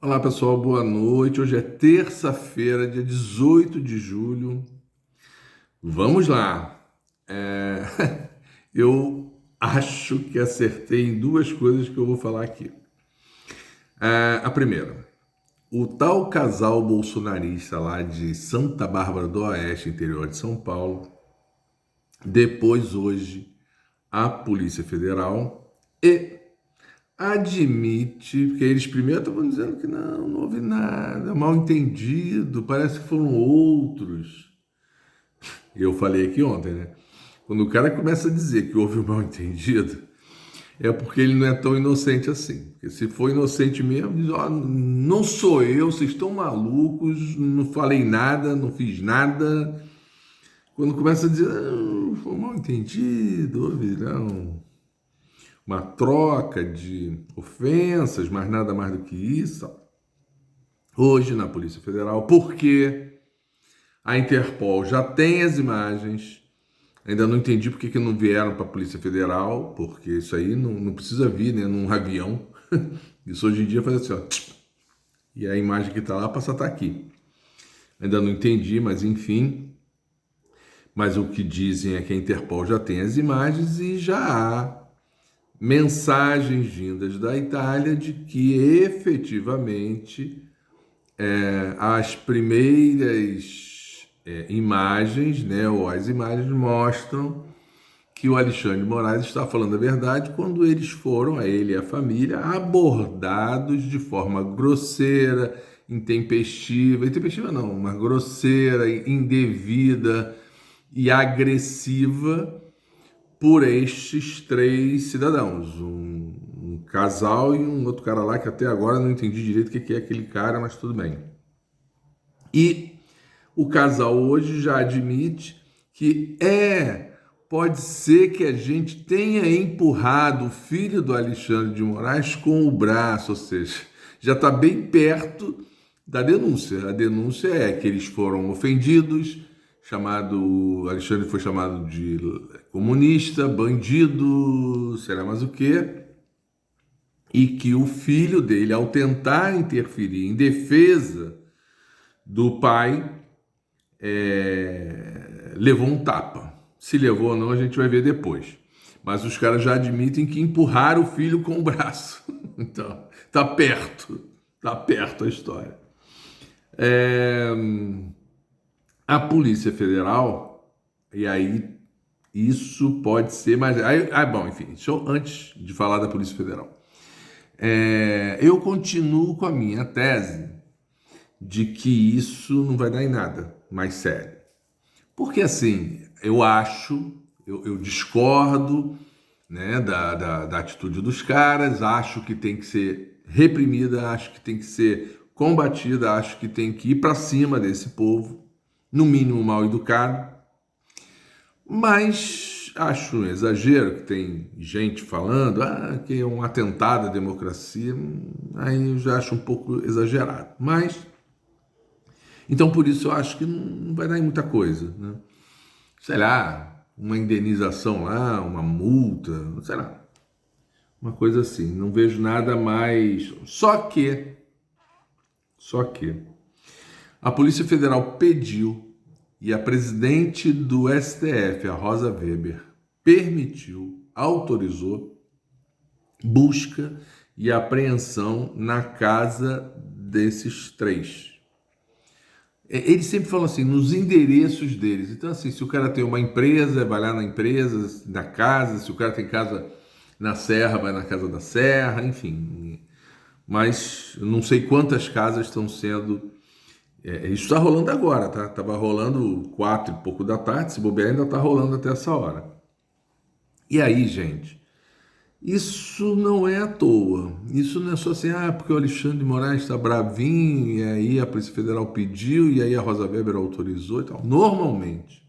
Olá pessoal, boa noite. Hoje é terça-feira, dia 18 de julho. Vamos lá. É, Eu acho que acertei em duas coisas que eu vou falar aqui. A primeira, o tal casal bolsonarista lá de Santa Bárbara do Oeste, interior de São Paulo, depois hoje a Polícia Federal e admite, porque eles primeiro estavam dizendo que não houve nada, mal entendido, parece que foram outros. Eu falei aqui ontem, né? Quando o cara começa a dizer que houve um mal entendido, é porque ele não é tão inocente assim. Porque se for inocente mesmo, diz: ó, não sou eu, vocês estão malucos, não falei nada, não fiz nada. Quando começa a dizer, não, foi um mal entendido, houve não, uma troca de ofensas, mas nada mais do que isso. Hoje na Polícia Federal, porque a Interpol já tem as imagens. Ainda não entendi por que não vieram para a Polícia Federal, porque isso aí não precisa vir, né, num avião. Isso hoje em dia faz assim, ó, e a imagem que está lá passa a estar aqui. Ainda não entendi, mas enfim. Mas o que dizem é que a Interpol já tem as imagens e já há mensagens vindas da Itália de que efetivamente as primeiras imagens, né, ou as imagens mostram que o Alexandre de Moraes está falando a verdade quando eles foram, a ele e a família, abordados de forma grosseira, intempestiva não, mas grosseira, indevida e agressiva por estes três cidadãos, um casal e um outro cara lá que até agora não entendi direito o que é aquele cara, mas tudo bem. E o casal hoje já admite que pode ser que a gente tenha empurrado o filho do Alexandre de Moraes com o braço, ou seja, já está bem perto da denúncia. A denúncia é que eles foram ofendidos, o Alexandre foi chamado de comunista, bandido, será mais o quê? E que o filho dele, ao tentar interferir em defesa do pai, levou um tapa. Se levou ou não, a gente vai ver depois. Mas os caras já admitem que empurraram o filho com o braço. Então, tá perto a história. A Polícia Federal, e aí isso pode ser, mas bom, enfim, antes de falar da Polícia Federal, eu continuo com a minha tese de que isso não vai dar em nada mais sério. Porque assim, eu discordo, né, da atitude dos caras, acho que tem que ser reprimida, acho que tem que ser combatida, acho que tem que ir para cima desse povo, no mínimo mal educado, mas acho um exagero que tem gente falando que é um atentado à democracia, aí eu já acho um pouco exagerado, mas então por isso eu acho que não vai dar em muita coisa, né? Sei lá, uma indenização lá, uma multa, sei lá, uma coisa assim. Não vejo nada mais. Só que a Polícia Federal pediu e a presidente do STF, a Rosa Weber, permitiu, autorizou busca e apreensão na casa desses três. Eles sempre falam assim, nos endereços deles. Então, assim, se o cara tem uma empresa, vai lá na empresa, na casa. Se o cara tem casa na Serra, vai na casa da Serra, enfim. Mas eu não sei quantas casas estão sendo. Isso está rolando agora, tá? Estava rolando 4 e pouco da tarde, se bobear ainda está rolando até essa hora. E aí, gente, isso não é à toa. Isso não é só assim, porque o Alexandre de Moraes está bravinho, e aí a Polícia Federal pediu, e aí a Rosa Weber autorizou e tal. Normalmente,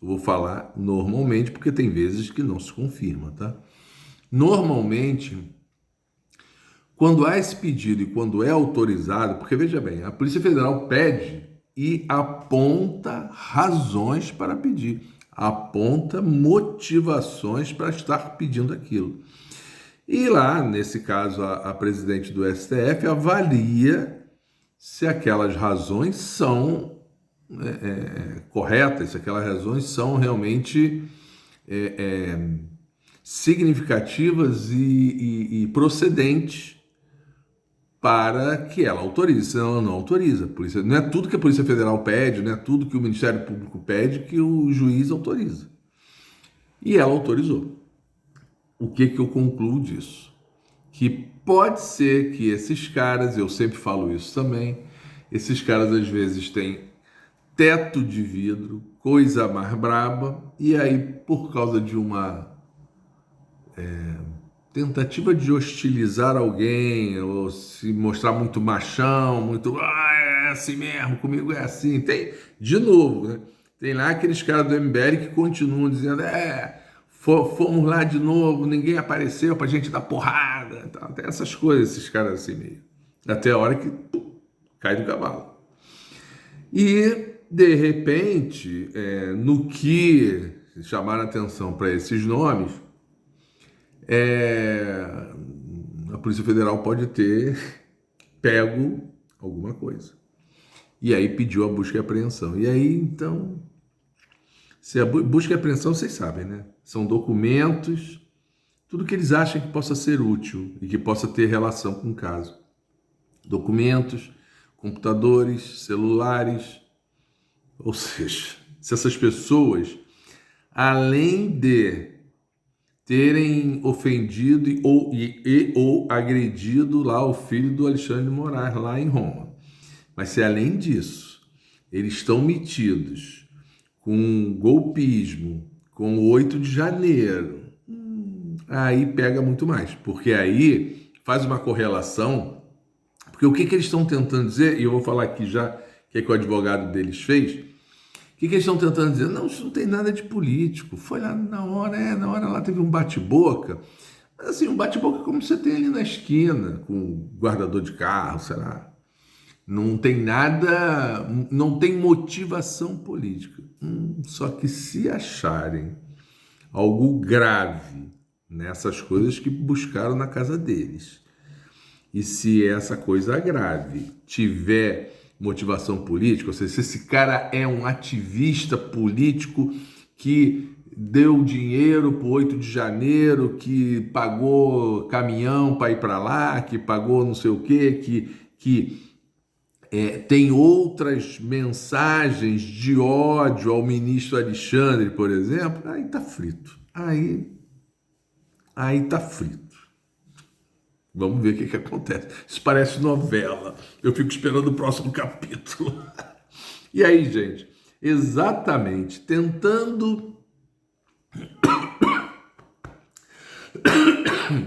eu vou falar normalmente, porque tem vezes que não se confirma, tá? Normalmente, quando há esse pedido e quando é autorizado, porque veja bem, a Polícia Federal pede e aponta razões para pedir, aponta motivações para estar pedindo aquilo. E lá, nesse caso, a presidente do STF avalia se aquelas razões são corretas, se aquelas razões são realmente significativas e procedentes para que ela autorize, senão ela não autoriza. Polícia, não é tudo que a Polícia Federal pede, não é tudo que o Ministério Público pede que o juiz autoriza. E ela autorizou. O que eu concluo disso? Que pode ser que esses caras, eu sempre falo isso também, esses caras às vezes têm teto de vidro, coisa mais braba, e aí por causa de uma tentativa de hostilizar alguém, ou se mostrar muito machão, muito, é assim mesmo, comigo é assim, tem, de novo, né? Tem lá aqueles caras do MBL que continuam dizendo, fomos lá de novo, ninguém apareceu pra gente dar porrada, tal. Tem essas coisas, esses caras assim meio, até a hora que cai do cavalo. E, de repente, no que chamaram atenção para esses nomes, a Polícia Federal pode ter pego alguma coisa. E aí pediu a busca e apreensão. E aí, então, se a busca e apreensão, vocês sabem, né? São documentos, tudo que eles acham que possa ser útil e que possa ter relação com o caso. Documentos, computadores, celulares, ou seja, se essas pessoas, além de terem ofendido ou agredido lá o filho do Alexandre de Moraes, lá em Roma. Mas se além disso, eles estão metidos com golpismo, com o 8 de janeiro, aí pega muito mais, porque aí faz uma correlação, porque o que eles estão tentando dizer, e eu vou falar aqui já o que o advogado deles fez. O que eles estão tentando dizer? Não, isso não tem nada de político. Foi lá na hora lá teve um bate-boca. Mas assim, um bate-boca como você tem ali na esquina, com o guardador de carro, sei lá. Não tem nada, não tem motivação política. Só que se acharem algo grave nessas coisas que buscaram na casa deles, e se essa coisa grave tiver motivação política, ou seja, se esse cara é um ativista político que deu dinheiro para o 8 de janeiro, que pagou caminhão para ir para lá, que pagou não sei o quê, que tem outras mensagens de ódio ao ministro Alexandre, por exemplo, aí tá frito. Aí tá frito. Vamos ver o que acontece. Isso parece novela. Eu fico esperando o próximo capítulo. E aí, gente, exatamente, tentando...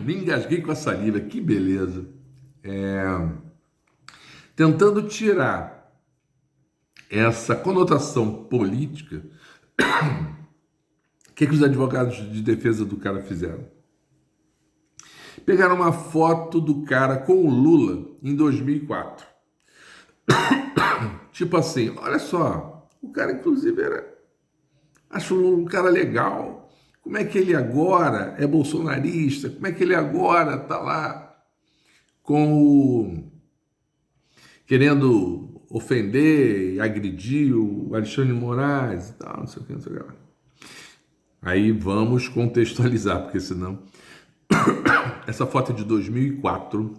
Me engasguei com a saliva, que beleza. Tentando tirar essa conotação política, o que os advogados de defesa do cara fizeram? Pegaram uma foto do cara com o Lula em 2004. Tipo assim, olha só, o cara inclusive acho o Lula um cara legal. Como é que ele agora é bolsonarista? Como é que ele agora tá lá querendo ofender e agredir o Alexandre de Moraes e tal, não sei o que, não sei o que lá. Aí vamos contextualizar, porque senão... Essa foto é de 2004.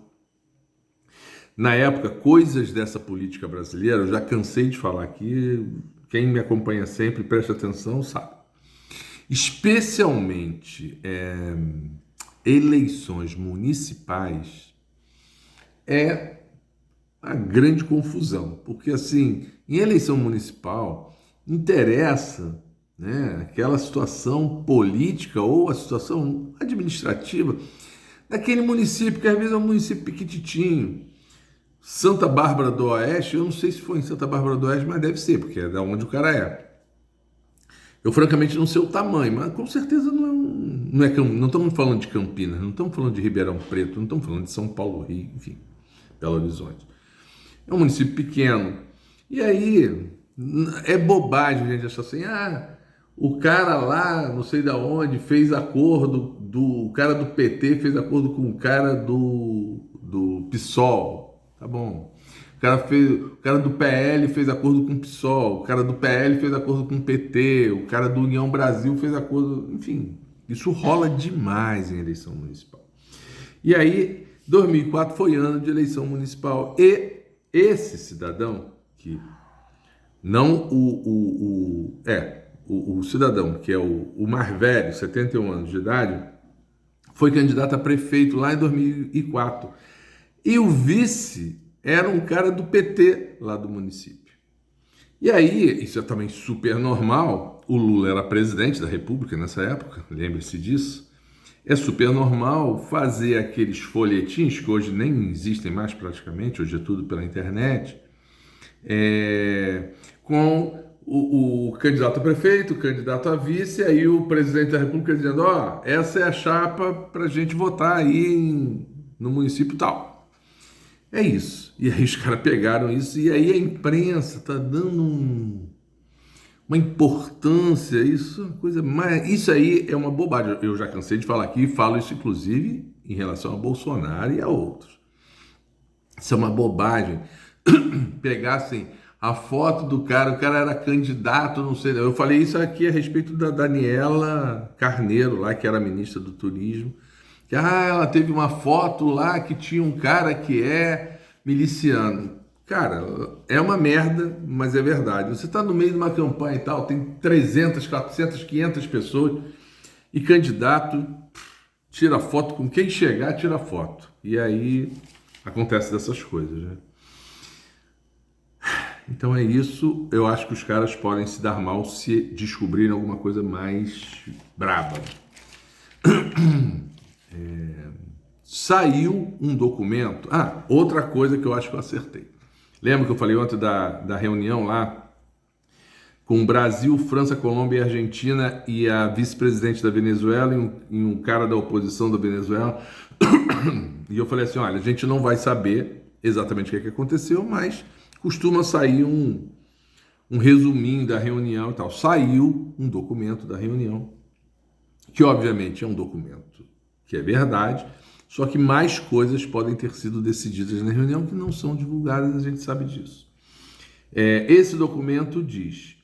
Na época, coisas dessa política brasileira, eu já cansei de falar aqui, quem me acompanha sempre, presta atenção, sabe. Especialmente eleições municipais é a grande confusão, porque assim, em eleição municipal interessa, né, aquela situação política ou a situação administrativa daquele município, que às vezes é um município pequititinho. Santa Bárbara do Oeste, eu não sei se foi em Santa Bárbara do Oeste, mas deve ser, porque é da onde o cara é. Eu francamente não sei o tamanho, mas com certeza não estamos falando de Campinas, não estamos falando de Ribeirão Preto, não estamos falando de São Paulo, Rio, enfim, Belo Horizonte. É um município pequeno. E aí é bobagem a gente achar assim, o cara lá, não sei de onde, fez acordo o cara do PT fez acordo com o cara do PSOL, tá bom. O cara do PL fez acordo com o PSOL, o cara do PL fez acordo com o PT, o cara do União Brasil fez acordo, enfim, isso rola demais em eleição municipal. E aí, 2004 foi ano de eleição municipal e esse cidadão, que não o cidadão, que é o mais velho, 71 anos de idade, foi candidato a prefeito lá em 2004. E o vice era um cara do PT lá do município. E aí, isso é também super normal, o Lula era presidente da República nessa época, lembre-se disso. É super normal fazer aqueles folhetins que hoje nem existem mais praticamente, hoje é tudo pela internet, com o candidato a prefeito, o candidato a vice, aí o presidente da República dizendo, essa é a chapa para a gente votar aí no município tal. É isso. E aí os caras pegaram isso, e aí a imprensa está dando uma importância, isso é uma coisa mais... Isso aí é uma bobagem. Eu já cansei de falar aqui, falo isso inclusive em relação a Bolsonaro e a outros. Isso é uma bobagem. Pegassem a foto do cara, o cara era candidato, não sei. Eu falei isso aqui a respeito da Daniela Carneiro, lá, que era ministra do Turismo. Que ela teve uma foto lá que tinha um cara que é miliciano. Cara, é uma merda, mas é verdade. Você está no meio de uma campanha e tal, tem 300, 400, 500 pessoas e candidato tira foto com quem chegar, tira foto. E aí acontece dessas coisas, né? Então é isso. Eu acho que os caras podem se dar mal se descobrirem alguma coisa mais braba. Saiu um documento. Outra coisa que eu acho que eu acertei. Lembra que eu falei ontem da reunião lá com Brasil, França, Colômbia e Argentina e a vice-presidente da Venezuela e um cara da oposição da Venezuela? E eu falei assim, olha, a gente não vai saber exatamente o que aconteceu, mas costuma sair um resuminho da reunião e tal. Saiu um documento da reunião, que obviamente é um documento que é verdade, só que mais coisas podem ter sido decididas na reunião que não são divulgadas, a gente sabe disso. Esse documento diz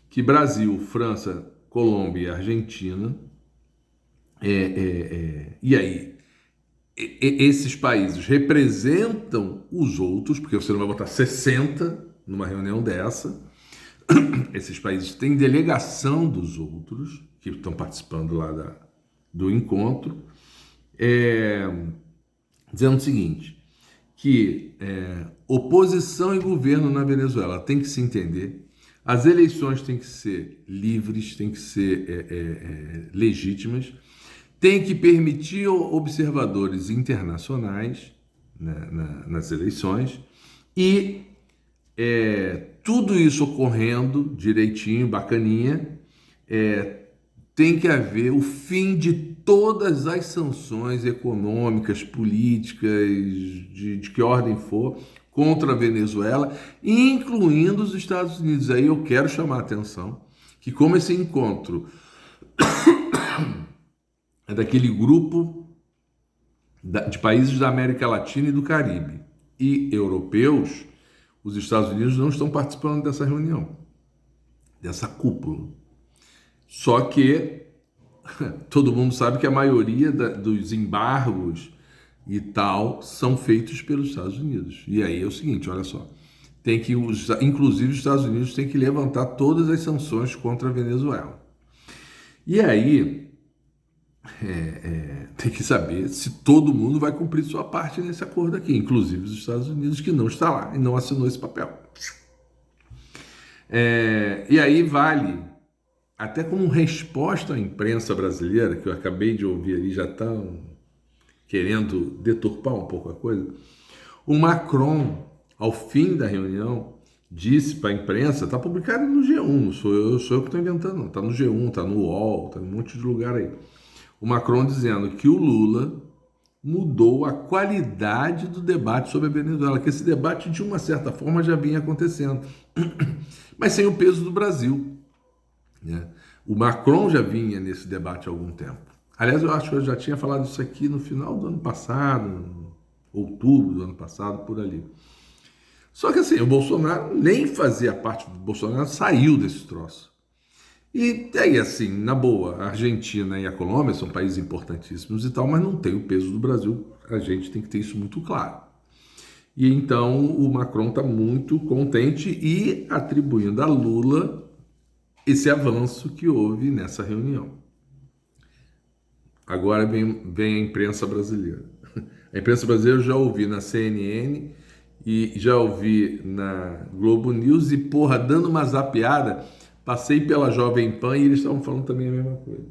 que Brasil, França, Colômbia e Argentina, e aí, esses países representam os outros, porque você não vai botar 60 numa reunião dessa. Esses países têm delegação dos outros, que estão participando lá do encontro, dizendo o seguinte, que oposição e governo na Venezuela tem que se entender, as eleições têm que ser livres, têm que ser legítimas, tem que permitir observadores internacionais, né, nas eleições, e tudo isso ocorrendo direitinho, bacaninha, tem que haver o fim de todas as sanções econômicas, políticas, de que ordem for, contra a Venezuela, incluindo os Estados Unidos. Aí eu quero chamar a atenção que, como esse encontro é daquele grupo de países da América Latina e do Caribe e europeus, os Estados Unidos não estão participando dessa reunião, dessa cúpula. Só que todo mundo sabe que a maioria dos embargos e tal são feitos pelos Estados Unidos. E aí é o seguinte, olha só, inclusive os Estados Unidos têm que levantar todas as sanções contra a Venezuela. E aí tem que saber se todo mundo vai cumprir sua parte nesse acordo aqui, inclusive os Estados Unidos, que não está lá e não assinou esse papel. E aí vale, até como resposta à imprensa brasileira, que eu acabei de ouvir ali, já estão querendo deturpar um pouco a coisa, o Macron, ao fim da reunião, disse para a imprensa, está publicado no G1, não sou eu que estou inventando, não, está no G1, está no UOL, está em um monte de lugar aí. O Macron dizendo que o Lula mudou a qualidade do debate sobre a Venezuela, que esse debate, de uma certa forma, já vinha acontecendo, mas sem o peso do Brasil, né? O Macron já vinha nesse debate há algum tempo. Aliás, eu acho que eu já tinha falado isso aqui no final do ano passado, outubro do ano passado, por ali. Só que assim, o Bolsonaro nem fazia parte do Bolsonaro, saiu desse troço. E aí, assim, na boa, a Argentina e a Colômbia são países importantíssimos e tal, mas não tem o peso do Brasil. A gente tem que ter isso muito claro. E então o Macron está muito contente e atribuindo a Lula esse avanço que houve nessa reunião. Agora vem a imprensa brasileira. A imprensa brasileira eu já ouvi na CNN e já ouvi na Globo News e, porra, dando uma zapeada, passei pela Jovem Pan e eles estavam falando também a mesma coisa.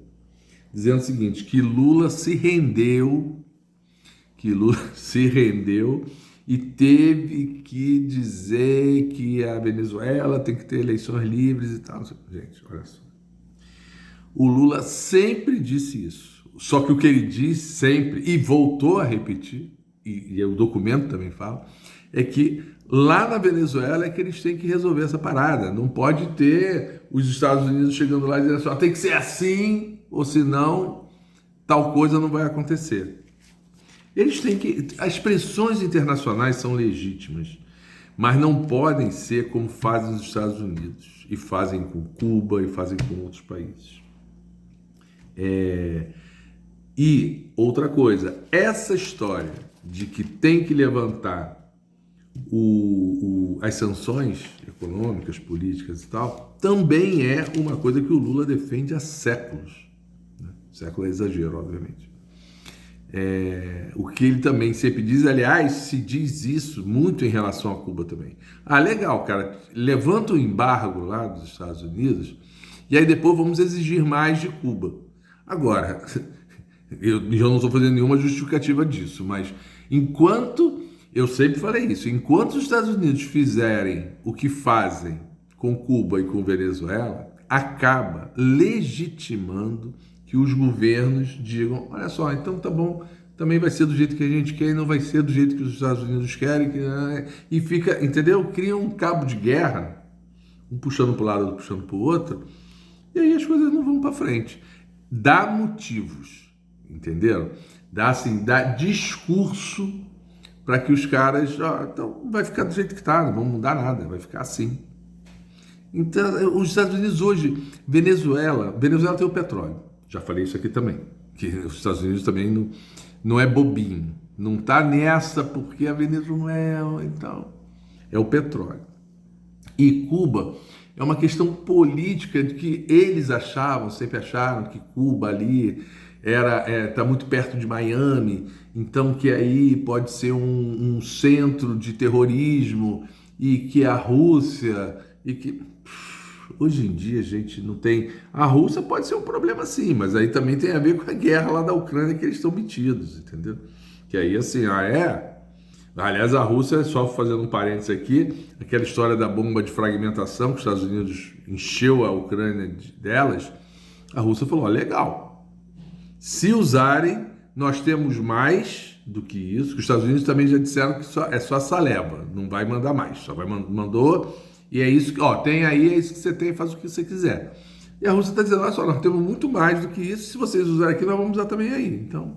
Dizendo o seguinte, que Lula se rendeu e teve que dizer que a Venezuela tem que ter eleições livres e tal. Gente, olha só. O Lula sempre disse isso. Só que o que ele disse sempre, e voltou a repetir, e o documento também fala, é que lá na Venezuela é que eles têm que resolver essa parada. Não pode ter os Estados Unidos chegando lá e dizendo assim, tem que ser assim, ou senão tal coisa não vai acontecer. Eles têm que... As pressões internacionais são legítimas, mas não podem ser como fazem os Estados Unidos, e fazem com Cuba, e fazem com outros países. E outra coisa, essa história de que tem que levantar as sanções econômicas, políticas e tal, também é uma coisa que o Lula defende há séculos. Né? Século é exagero, obviamente. O que ele também sempre diz, aliás, se diz isso muito em relação a Cuba também. Ah, legal, cara, levanta o embargo lá dos Estados Unidos e aí depois vamos exigir mais de Cuba. Agora, eu não estou fazendo nenhuma justificativa disso, mas enquanto, eu sempre falei isso, enquanto os Estados Unidos fizerem o que fazem com Cuba e com Venezuela, acaba legitimando que os governos digam, olha só, então tá bom, também vai ser do jeito que a gente quer e não vai ser do jeito que os Estados Unidos querem, e fica, entendeu? Cria um cabo de guerra, um puxando para o lado, outro puxando para o outro, e aí as coisas não vão para frente. Dá motivos, entenderam? Dá discurso para que os caras, então vai ficar do jeito que está, não vamos mudar nada, vai ficar assim. Então, os Estados Unidos hoje, Venezuela tem o petróleo. Já falei isso aqui também, que os Estados Unidos também não é bobinho, não está nessa porque a Venezuela, então, é o petróleo. E Cuba é uma questão política de que eles sempre acharam que Cuba ali está muito perto de Miami, então que aí pode ser um centro de terrorismo e que a Rússia e que... Hoje em dia a gente não tem... A Rússia pode ser um problema sim, mas aí também tem a ver com a guerra lá da Ucrânia que eles estão metidos, entendeu? Que aí assim, Aliás, a Rússia, só fazendo um parênteses aqui, aquela história da bomba de fragmentação que os Estados Unidos encheu a Ucrânia delas, a Rússia falou, legal, se usarem, nós temos mais do que isso, que os Estados Unidos também já disseram que é só essa leva, não vai mandar mais, só mandou... E é isso que, tem aí, é isso que você tem, faz o que você quiser. E a Rússia está dizendo, olha só, nós temos muito mais do que isso, se vocês usarem aqui, nós vamos usar também aí. Então,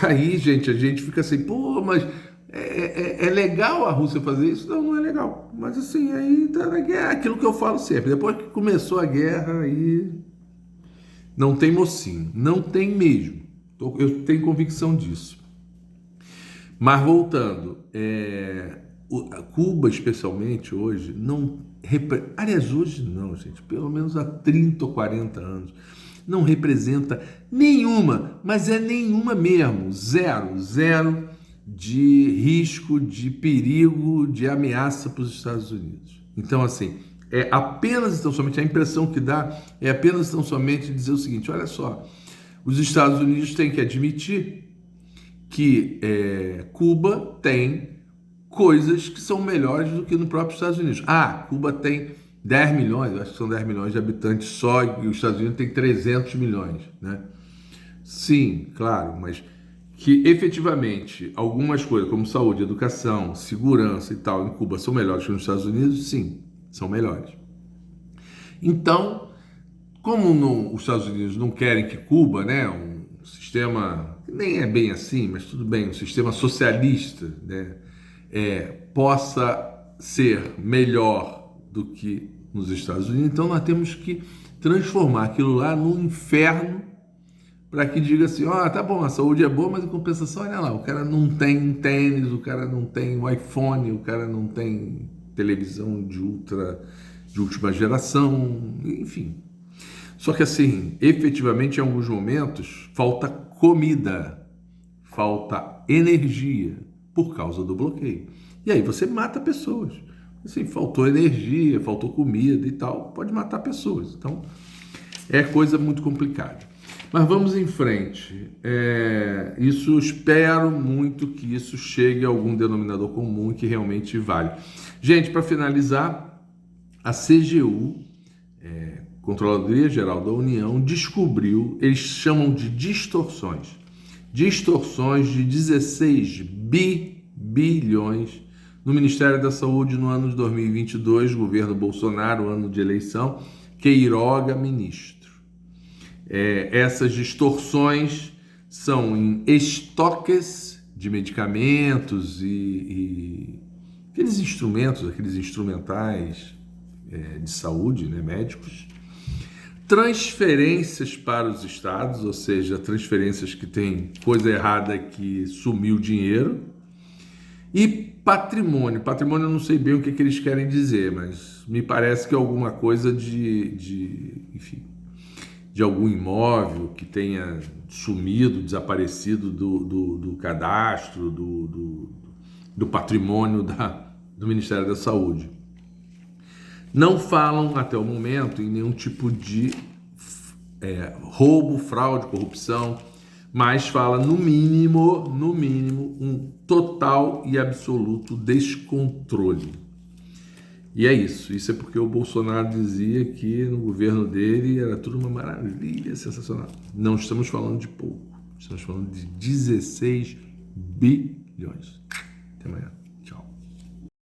aí, gente, a gente fica assim, pô, mas é legal a Rússia fazer isso? Não, não é legal. Mas assim, aí tá na guerra, aquilo que eu falo sempre, depois que começou a guerra, aí não tem mocinho, não tem mesmo. Eu tenho convicção disso. Mas voltando, Cuba, especialmente hoje, aliás, hoje não, gente, pelo menos há 30 ou 40 anos, não representa nenhuma, mas é nenhuma mesmo, zero de risco, de perigo, de ameaça para os Estados Unidos. Então, assim, apenas tão somente, a impressão que dá é apenas tão somente dizer o seguinte, olha só, os Estados Unidos têm que admitir que Cuba tem coisas que são melhores do que no próprio Estados Unidos. Cuba tem 10 milhões, acho que são 10 milhões de habitantes só, e os Estados Unidos tem 300 milhões, né? Sim, claro, mas que efetivamente algumas coisas, como saúde, educação, segurança e tal, em Cuba são melhores que nos Estados Unidos, sim, são melhores. Então, como os Estados Unidos não querem que Cuba, né, um sistema, nem é bem assim, mas tudo bem, um sistema socialista, né, possa ser melhor do que nos Estados Unidos, então nós temos que transformar aquilo lá num inferno para que diga assim, tá bom, a saúde é boa, mas em compensação, olha lá, o cara não tem tênis, o cara não tem um iPhone, o cara não tem televisão de última geração, enfim. Só que assim, efetivamente em alguns momentos falta comida, falta energia por causa do bloqueio. E aí você mata pessoas. Assim, faltou energia, faltou comida e tal, pode matar pessoas. Então, é coisa muito complicada. Mas vamos em frente. Isso, espero muito que isso chegue a algum denominador comum que realmente vale. Gente, para finalizar, a CGU, Controladoria Geral da União, descobriu, eles chamam de distorções de 16 bilhões no Ministério da Saúde no ano de 2022, governo Bolsonaro, ano de eleição, Queiroga, ministro. Essas distorções são em estoques de medicamentos e aqueles instrumentais de saúde, né, médicos, transferências para os estados, ou seja, transferências que tem coisa errada que sumiu dinheiro, e patrimônio. Patrimônio eu não sei bem o que eles querem dizer, mas me parece que é alguma coisa enfim, de algum imóvel que tenha sumido, desaparecido do cadastro, do patrimônio do Ministério da Saúde. Não falam até o momento em nenhum tipo de roubo, fraude, corrupção, mas fala no mínimo, um total e absoluto descontrole. E é isso. Isso é porque o Bolsonaro dizia que no governo dele era tudo uma maravilha, sensacional. Não estamos falando de pouco, estamos falando de 16 bilhões. Até amanhã.